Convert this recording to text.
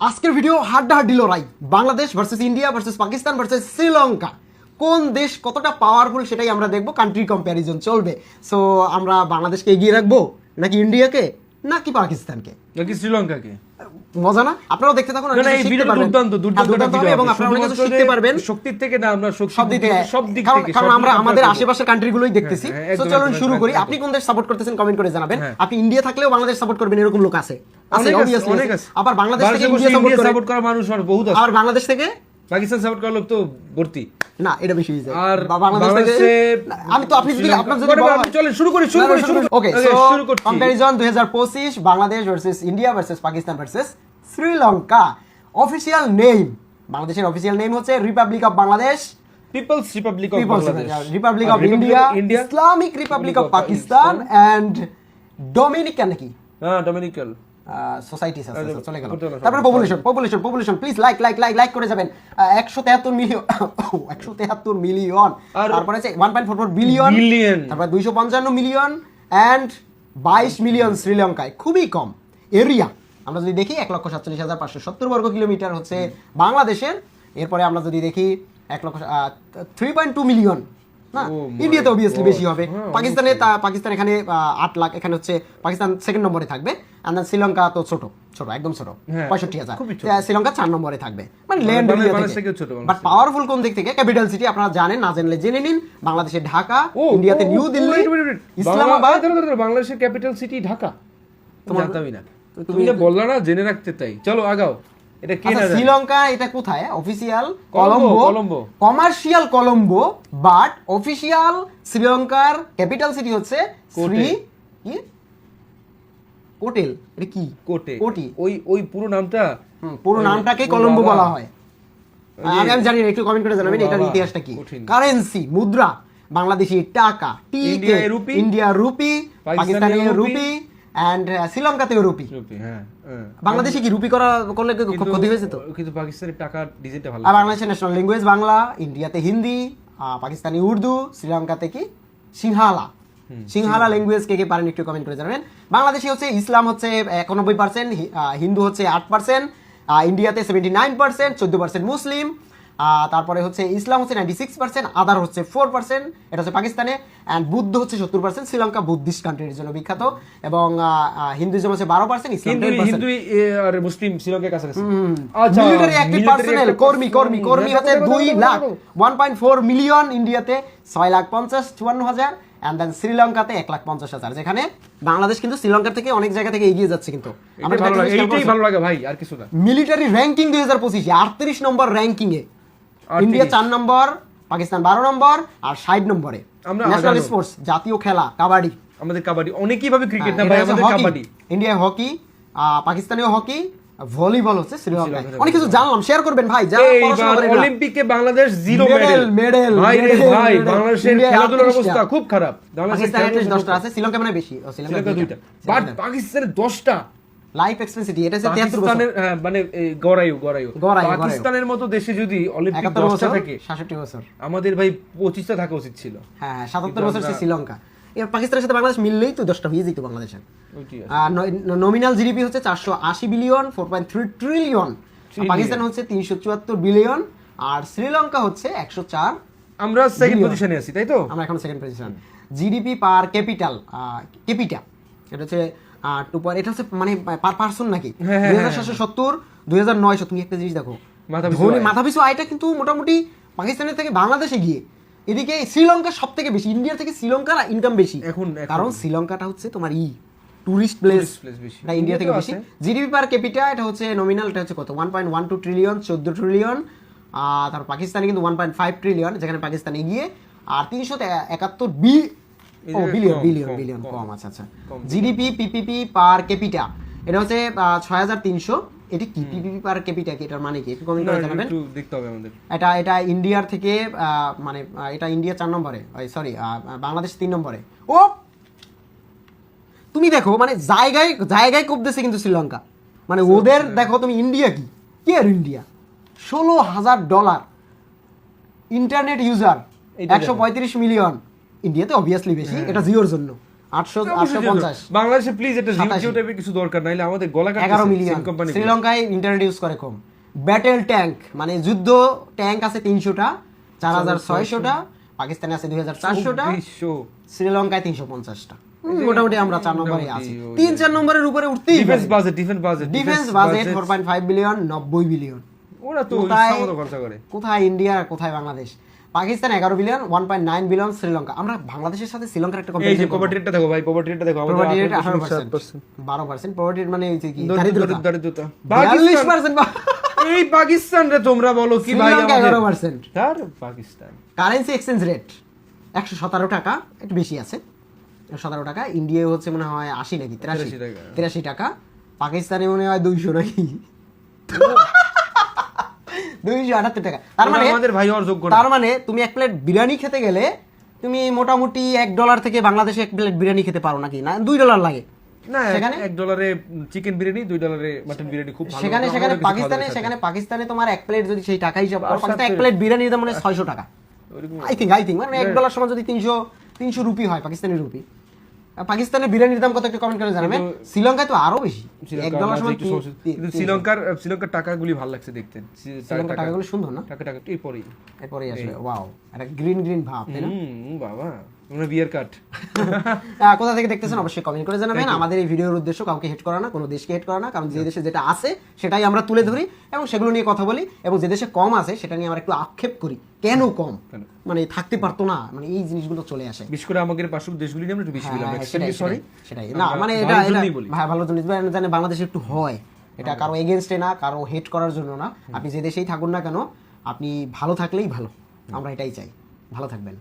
আজকের ভিডিও হাড্ডাহাড্ডি লড়াই Bangladesh versus India versus Pakistan versus Sri Lanka. কোন দেশ কতটা পাওয়ারফুল সেটাই আমরা দেখবো, কান্ট্রি কম্প্যারিজন চলবে। সো আমরা বাংলাদেশকে এগিয়ে রাখবো নাকি ইন্ডিয়াকে নাকি পাকিস্তানকে নাকি শ্রীলঙ্কাকে? মজা না? আপনারাও দেখতে থাকুন, এবং আপনারা অনেক কিছু শিখতে পারবেন শক্তির থেকে না, আমরা সব দিক থেকে, কারণ আমরা আমাদের আশেপাশের কান্ট্রিগুলোই দেখতেছি। তো চলুন শুরু করি। আপনি কোন দেশ সাপোর্ট করতেছেন কমেন্ট করে জানাবেন। আপনি ইন্ডিয়া থাকলেও বাংলাদেশ সাপোর্ট করবেন এরকম লোক আছে, আবার বাংলাদেশ থেকে ইন্ডিয়া সাপোর্ট করা মানুষ বহুত আছে, আর বাংলাদেশ থেকে পাকিস্তান সাপোর্ট করা লোক তো ভর্তি না, এটা বেশি হয়ে যায়। আর বাংলাদেশ থেকে আমি তো আপনি যদি আপনার যদি চলেন শুরু করি। Okay, so comparison 2025 Bangladesh versus India versus Pakistan versus Sri Lanka. Official name, বাংলাদেশের অফিশিয়াল নেম হচ্ছে republic of Bangladesh, people's republic of Bangladesh, republic of India, Islamic republic of Pakistan and Dominican নাকি ডমিনিকান সোসাইটিস আছে। চলে গেল। তারপরে পপুলেশন প্লিজ লাইক করে যাবেন। 173 মিলিয়ন 173 মিলিয়ন, তারপরে আছে 1.44 বিলিয়ন, তারপরে 255 মিলিয়ন এন্ড 22 মিলিয়ন শ্রীলঙ্কায়, খুবই কম। এরিয়া আমরা যদি দেখি 1,47,570 বর্গ কিলোমিটার হচ্ছে বাংলাদেশের। এরপরে আমরা যদি দেখি 3.2 মিলিয়ন না, ইন্ডিয়াতে অবভিয়াসলি বেশি হবে। পাকিস্তান এখানে 8 লাখ, এখানে হচ্ছে পাকিস্তান সেকেন্ড নম্বরে থাকবে। আর শ্রীলঙ্কা তো ছোট একদম ছোট, 65,000। শ্রীলঙ্কা 4 নম্বরে থাকবে, মানে ল্যান্ড এরিয়া থেকে ছোট। বাট পাওয়ারফুল কোন দিক থেকে? ক্যাপিটাল সিটি আপনারা জানেন, না জানলে জেনে নিন। বাংলাদেশে ঢাকা, ইন্ডিয়াতে নিউ দিল্লি, ইসলামাবাদ। বাংলাদেশের ক্যাপিটাল সিটি ঢাকা, তোমার জানতামই না, তুমি না বললা না জেনে রাখতে, তাই চলো আগাও। এটা কি না, শ্রীলঙ্কা এটা কোথায়? Official Colombo, commercial Colombo, but official শ্রীলঙ্কার ক্যাপিটাল সিটি হচ্ছে কোটেল। এটা কি কোটি? ওই পুরো নামটাকে কলম্বো বলা হয়। আমি জানি না, একটু কমেন্ট করে জানাবেন এটার ইতিহাসটা কি। কারেন্সি, মুদ্রা, Bangladeshi taka, India rupee, Pakistani rupee and শ্রীলঙ্কাতেও রুপি। বাংলাদেশে কি রুপি করলে ক্ষতি হয়েছে? তো কিন্তু পাকিস্তানের টাকা ডিজাইনটা ভালো। আর বাংলাদেশের ন্যাশনাল ল্যাঙ্গুয়েজ বাংলা, ইন্ডিয়াতে হিন্দি, পাকিস্তানি উর্দু, শ্রীলঙ্কাতে কি সিংহালা ল্যাঙ্গুয়েজ। কে পারেন একটু কমেন্ট করে জানাবেন। বাংলাদেশে হচ্ছে ইসলাম হচ্ছে 91%, হিন্দু হচ্ছে 8%, ইন্ডিয়াতে 79%, 14% মুসলিম, তারপরে হচ্ছে ইসলাম হচ্ছে 96%, আদার হচ্ছে 4%, এটা হচ্ছে পাকিস্তানে। অ্যান্ড বুদ্ধ হচ্ছে 70%। শ্রীলঙ্কা বুদ্ধিস্ট কান্ট্রির জন্য বিখ্যাত, এবং হিন্দুইজম হচ্ছে 12%, ইসলাম 10%। হিন্দু আর মুসলিম শ্রীলঙ্কার কাছাকাছি। মিলিটারি অ্যাক্টিভ পার্সোনেল, কর্মী হচ্ছে 2 লাখ, 1.4 মিলিয়ন। ইন্ডিয়াতে 6,50,54,000 এন্ড দেন শ্রীলঙ্কাতে 1,50,000, যেখানে বাংলাদেশ কিন্তু শ্রীলঙ্কার থেকে অনেক জায়গা থেকে এগিয়ে যাচ্ছে। কিন্তু এইটাই ভালো লাগে ভাই, আর কিছু না। মিলিটারি র্যাঙ্কিং 2025 38 নম্বর র্যাঙ্কিং এ ইন্ডিয়া 4 নম্বর, পাকিস্তান 12 নম্বর, আর 60 নম্বরে। ন্যাশনাল স্পোর্টস, জাতীয় খেলা কাবাডি। আমাদের কাবাডি, অনেকেই ভাবে ক্রিকেট না ভাই, আমাদের কাবাডি। ইন্ডিয়ায় হকি, পাকিস্তানেও হকি, ভলিবল হচ্ছে শ্রীলঙ্কায়। অনেক কিছু জানলাম, শেয়ার করবেন ভাই। অলিম্পিকে বাংলাদেশ 0 মেডেল। ভাই বাংলাদেশের খেলাধুলার অবস্থা খুব খারাপ। পাকিস্তানের 10টা আছে, শ্রীলঙ্কা মানে বেশি, শ্রীলঙ্কা 2টা, বাট পাকিস্তানের 10টা। লাইফ এক্সপেন্সিটি এটা হচ্ছে 73 বছর, মানে গড়ায়ু পাকিস্তানের মতো দেশে যদি অলিম্পিক 10টা থাকে, 66 বছর, আমাদের ভাই 25টা থাকা উচিত ছিল। হ্যাঁ, 77 বছর সে শ্রীলঙ্কা। পাকিস্তানের সাথে বাংলাদেশ মিললেই তো 10টা হয়ে যেত বাংলাদেশের। নমিনাল জিডিপি হচ্ছে 480 বিলিয়ন, 4.3 ট্রিলিয়ন। পাকিস্তান হচ্ছে 374 বিলিয়ন, আর শ্রীলঙ্কা হচ্ছে 104। আমরা সেকেন্ড পজিশনে আছি, তাই তো? আমরা এখন সেকেন্ড পজিশন। জিডিপি পার ক্যাপিটা এটা হচ্ছে এটা হচ্ছে মানে পার পারসন নাকি 2770, 2009। তুমি একটা জিনিস দেখো, মাথাপিছু আয়টা কিন্তু মোটামুটি পাকিস্তানের থেকে বাংলাদেশে গিয়ে, এদিকে শ্রীলঙ্কা সব থেকে বেশি, ইন্ডিয়ার থেকে শ্রীলঙ্কার ইনকাম বেশি এখন, কারণ শ্রীলঙ্কাটা হচ্ছে তোমার টুরিস্ট প্লেস বেশি, না ইন্ডিয়া থেকে বেশি। জিডিপি পার ক্যাপিটা এটা হচ্ছে নমিনাল, এটা হচ্ছে কত 1.12 ট্রিলিয়ন, 14 ট্রিলিয়ন। তারপর পাকিস্তানে কিন্তু 1.5 ট্রিলিয়ন, যেখানে পাকিস্তান এগিয়ে। আর 371 বিলিয়ন কম। আচ্ছা, জিডিপি পিপিপি পার ক্যাপিটা এটা হচ্ছে 6,300। এটি কি পিপিপি পার ক্যাপিটা কি, এটার মানে কি একটু কমেন্ট করে জানাবেন। একটু দেখতে হবে আমাদের। এটা ইন্ডিয়ার থেকে মানে এটা ইন্ডিয়া 4 নম্বরে, সরি বাংলাদেশ 3 নম্বরে। ও তুমি দেখো, মানে জায়গায় কূপদেছে কিন্তু শ্রীলঙ্কা, মানে ওদের দেখো তুমি। ইন্ডিয়া কি আর ইন্ডিয়া $16,000 ইন্টারনেট ইউজার, 135 মিলিয়ন। ইন্ডিয়াতে অবভিয়াসলি বেশি, এটা জিওর জন্য। 850 বাংলাদেশে প্লিজ এটা জিও টাইপের কিছু দরকার নাইলে আমাদের গলা কাটছে 11 মিলিয়ন কোম্পানি। শ্রীলঙ্কায় ইন্টারনেট ইউজ করে কম। ব্যাটেল ট্যাঙ্ক মানে যুদ্ধ ট্যাঙ্ক আছে 300টা, 4600টা, পাকিস্তানে আছে 2400টা, শ্রীলঙ্কায় 350টা। মোটামুটি আমরা 4 নম্বরে আছি, 3-4 নম্বরের উপরে উঠতেই। Defence budget 4.5 billion, 90 billion. ওরা তো ইচ্ছামতো খরচ করে। কোথায় ইন্ডিয়া, কোথায় বাংলাদেশ? Pakistan 11 billion, 1.9 billion Sri Lanka. আমরা বাংলাদেশের সাথে শ্রীলঙ্কার একটা এই যে পভার্টি রেটটা দেখো ভাই, পভার্টি রেটটা দেখো, আমাদের 18%, 12%। পভার্টি মানে এই যে কি দারিদ্রতা 42%। এই পাকিস্তান রে তোমরা বলো কি ভাই? শ্রীলঙ্কা 11%। তার পাকিস্তান কারেন্সি এক্সচেঞ্জ রেট 117 টাকা, একটু বেশি আছে, 17 টাকা। ইন্ডিয়া হচ্ছে মনে হয় 80 নাকি 83 টাকা। পাকিস্তানে মনে হয় 200 নাকি 278 টাকা। তার মানে আমাদের ভাই আর যোগ্য না। তার মানে তুমি এক প্লেট বিরিয়ানি খেতে গেলে তুমি মোটামুটি $1 থেকে বাংলাদেশে এক প্লেট বিরিয়ানি খেতে পারো নাকি? না, $2 লাগে। না, সেখানে $1 চিকেন বিরিয়ানি, $2 মাটন বিরিয়ানি খুব ভালো। সেখানে পাকিস্তানে তোমার এক প্লেট যদি সেই টাকা হিসাব করো, পাকিস্তানে এক প্লেট বিরিয়ানির দাম মানে 600 টাকা। আই থিংক মানে $1 সমান যদি 300 রুপি হয়, পাকিস্তানি রুপি। পাকিস্তানের বিরিয়ানির দাম কত একটু কমেন্ট করে জানাবেন। শ্রীলঙ্কায় তো আরো বেশি, $1 সমান। কিন্তু শ্রীলঙ্কার টাকাগুলি ভালো লাগছে দেখতে। শ্রীলঙ্কার টাকাগুলো সুন্দর না? টাকা এরপরেই আসলে ওয়াও, একটা গ্রিন ভাব, তাই না? বাবা বিয়ার কাট। কোথা থেকে দেখতেছেন অবশ্যই কমেন্ট করে জানাবেন। আমাদের এই ভিডিওর উদ্দেশ্য কাউকে হেট করা না, কোনো দেশকে হেট করা না, কারণ যে দেশে যেটা আছে সেটাই আমরা তুলে ধরি এবং সেগুলো নিয়ে কথা বলি, এবং যে দেশে কম আছে সেটা নিয়ে আমরা একটু আক্ষেপ করি, কেন কম, মানে থাকতে পারতো না, মানে এই জিনিসগুলো চলে আসে। বিশেষ করে আমাদের পাশের দেশগুলি নিয়ে আমরা একটু বেশি বললাম, সেটাই না, মানে এটা ভালো জন্য জানে বাংলাদেশে একটু হয়, এটা কারো এগেইনস্টে না, কারো হেট করার জন্য না। আপনি যে দেশেই থাকুন না কেন, আপনি ভালো থাকলেই ভালো, আমরা এটাই চাই, ভালো থাকবেন।